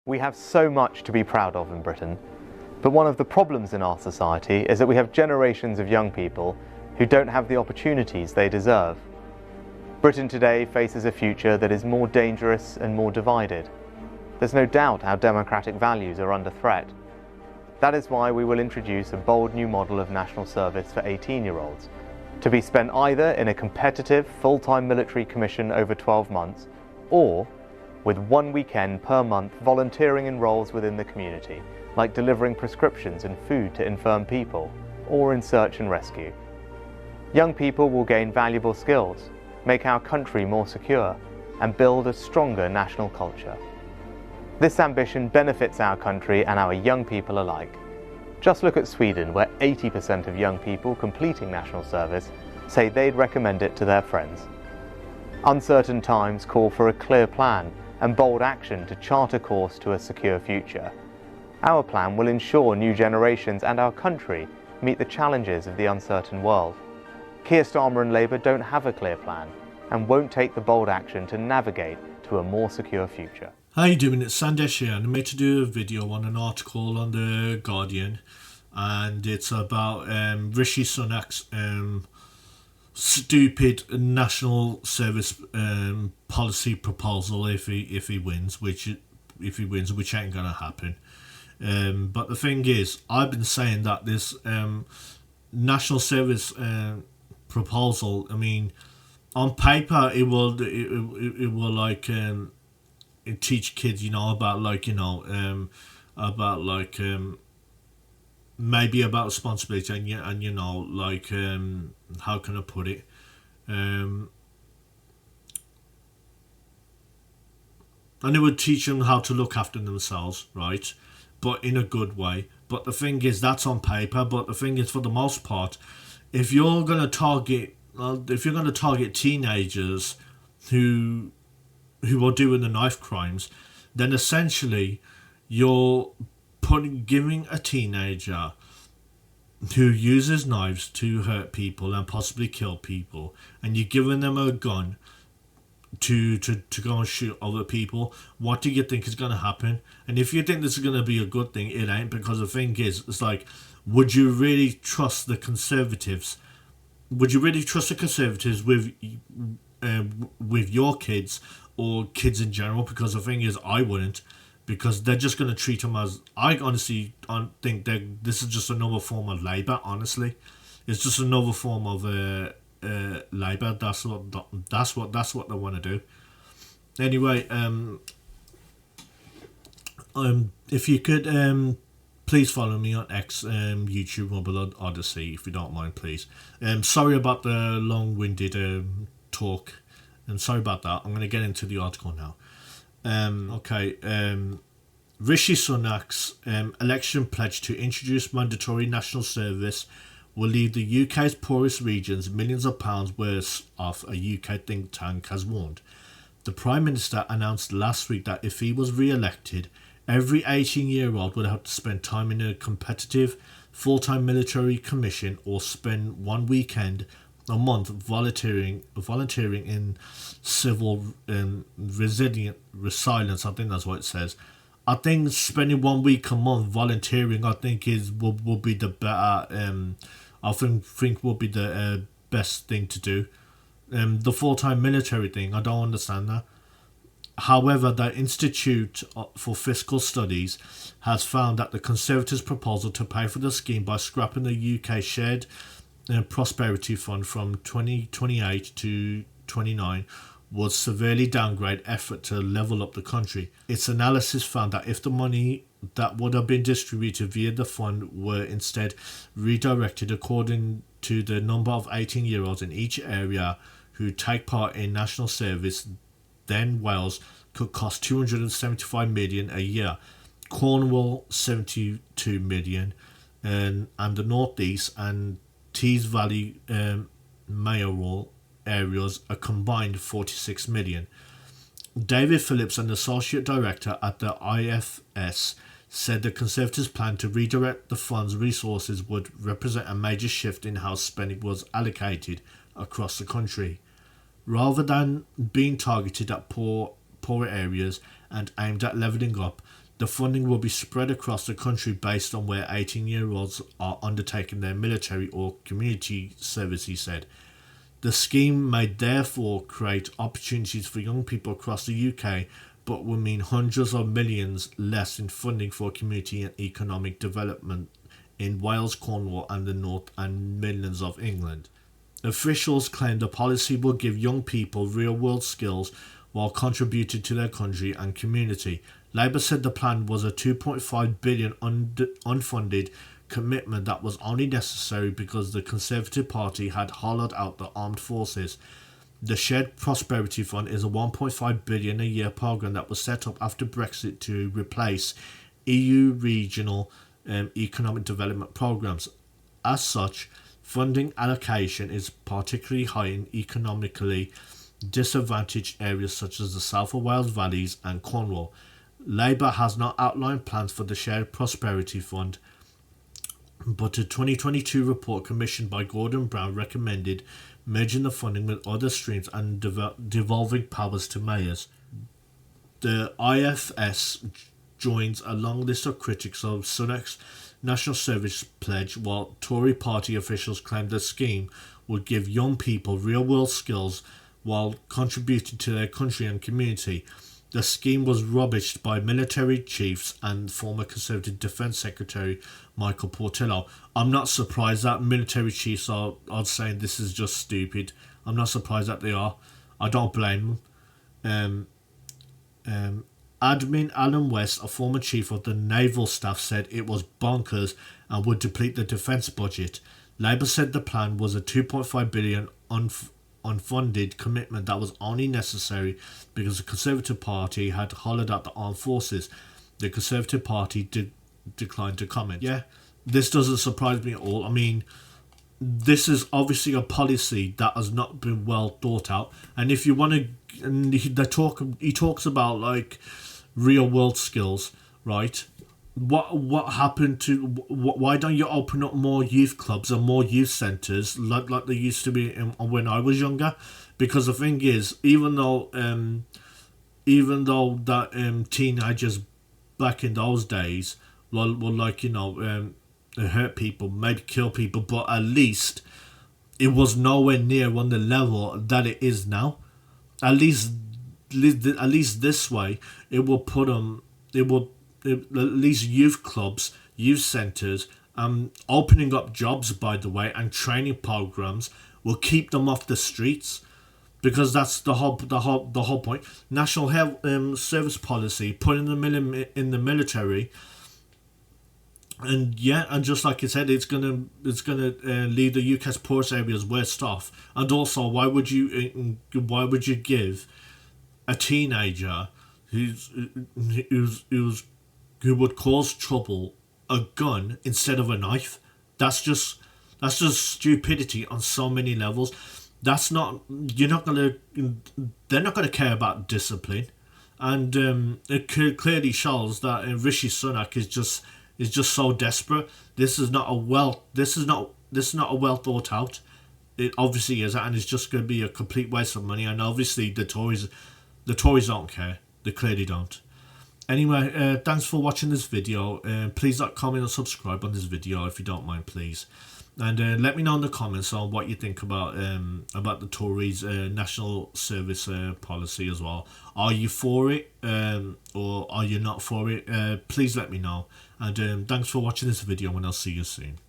We have so much to be proud of in Britain, but one of the problems in our society is that we have generations of young people who don't have the opportunities they deserve. Britain today faces a future that is more dangerous and more divided. There's no doubt our democratic values are under threat. That is why we will introduce a bold new model of national service for 18-year-olds, to be spent either in a competitive full-time military commission over 12 months, or with 1 weekend per month volunteering in roles within the community, like delivering prescriptions and food to infirm people, or in search and rescue. Young people will gain valuable skills, make our country more secure, and build a stronger national culture. This ambition benefits our country and our young people alike. Just look at Sweden, where 80% of young people completing national service say they'd recommend it to their friends. Uncertain times call for a clear plan and bold action to chart a course to a secure future. Our plan will ensure new generations and our country meet the challenges of the uncertain world. Keir Starmer and Labour don't have a clear plan and won't take the bold action to navigate to a more secure future. How you doing? It's Sandesh here, and I'm made to do a video on an article on The Guardian, and it's about Rishi Sunak's stupid national service policy proposal if he wins, which ain't gonna happen. But the thing is, I've been saying that this national service proposal, I mean, on paper it will like teach kids, about maybe about responsibility and how can I put it, and it would teach them how to look after themselves, right? But in a good way. But the thing is, that's on paper. But the thing is, for the most part, if you're gonna target teenagers who are doing the knife crimes, then essentially you're giving a teenager who uses knives to hurt people and possibly kill people, and you're giving them a gun to go and shoot other people. What do you think is going to happen? And if you think this is going to be a good thing, it ain't, because the thing is, it's like, would you really trust the Conservatives? Would you really trust the Conservatives with your kids or kids in general? Because the thing is, I wouldn't, because they're just going to treat them as, I honestly think that this is just another form of Labour. Honestly, it's just another form of Labour. That's what they want to do. Anyway, if you could please follow me on X, YouTube, or Odyssey, if you don't mind, please. Sorry about the long-winded talk, and sorry about that. I'm going to get into the article now. Rishi Sunak's election pledge to introduce mandatory national service will leave the UK's poorest regions millions of pounds worse off, a UK think tank has warned. The Prime Minister announced last week that if he was re-elected, every 18-year-old would have to spend time in a competitive full-time military commission or spend 1 weekend a month volunteering in civil resilience. I think that's what it says. I think spending 1 week a month volunteering, I think will be the better. I think will be the best thing to do. The full-time military thing, I don't understand that. However, the Institute for Fiscal Studies has found that the Conservatives' proposal to pay for the scheme by scrapping the UK shared prosperity fund from 2028 to 29 would severely downgrade effort to level up the country. Its analysis found that if the money that would have been distributed via the fund were instead redirected according to the number of 18-year-olds in each area who take part in national service, then Wales could cost 275 million a year, Cornwall 72 million, and the North East and Tees Valley mayoral areas a combined 46 million. David Phillips, an associate director at the IFS, said the Conservatives' plan to redirect the fund's resources would represent a major shift in how spending was allocated across the country. Rather than being targeted at poorer areas and aimed at levelling up, The funding will be spread across the country based on where 18-year-olds are undertaking their military or community service, he said. The scheme may therefore create opportunities for young people across the UK, but will mean hundreds of millions less in funding for community and economic development in Wales, Cornwall and the North and Midlands of England. Officials claim the policy will give young people real-world skills while contributing to their country and community. Labour said the plan was a £2.5 billion unfunded commitment that was only necessary because the Conservative Party had hollowed out the armed forces. The Shared Prosperity Fund is a £1.5 billion a year programme that was set up after Brexit to replace EU regional economic development programmes. As such, funding allocation is particularly high in economically disadvantaged areas such as the South of Wales Valleys and Cornwall. Labour has not outlined plans for the Shared Prosperity Fund, but a 2022 report commissioned by Gordon Brown recommended merging the funding with other streams and devolving powers to mayors. The IFS joins a long list of critics of Sunak's National Service Pledge, while Tory party officials claimed the scheme would give young people real-world skills while contributing to their country and community. The scheme was rubbished by military chiefs and former Conservative Defence Secretary Michael Portillo. I'm not surprised that military chiefs are saying this is just stupid. I'm not surprised that they are. I don't blame them. Admin Alan West, a former chief of the naval staff, said it was bonkers and would deplete the defence budget. Labour said the plan was a £2.5 billion unfunded commitment that was only necessary because the Conservative Party had hollowed out the armed forces. The Conservative Party declined to comment. Yeah, this doesn't surprise me at all. I mean, this is obviously a policy that has not been well thought out. And if you want to, and he talks about like real world skills, right? What happened to why don't you open up more youth clubs and more youth centres like there used to be when I was younger? Because the thing is, even though that teenagers back in those days were like, you know, hurt people, maybe kill people, but at least it was nowhere near on the level that it is now. At least this way, it will put them. At least youth clubs, youth centres, opening up jobs, by the way, and training programs will keep them off the streets, because that's the whole point. National Health Service Policy, putting them in the military, and just like you said, it's gonna leave the UK's poorest areas worse off. And also, why would you give a teenager who would cause trouble a gun instead of a knife? That's just stupidity on so many levels. They're not gonna care about discipline, and it clearly shows that Rishi Sunak is just so desperate. This is not a well thought out. It obviously is, and it's just going to be a complete waste of money. And obviously the Tories don't care. They clearly don't. Anyway, thanks for watching this video. Please like, comment and subscribe on this video if you don't mind, please. And let me know in the comments on what you think about the Tories' national service policy as well. Are you for it or are you not for it? Please let me know. And thanks for watching this video, and I'll see you soon.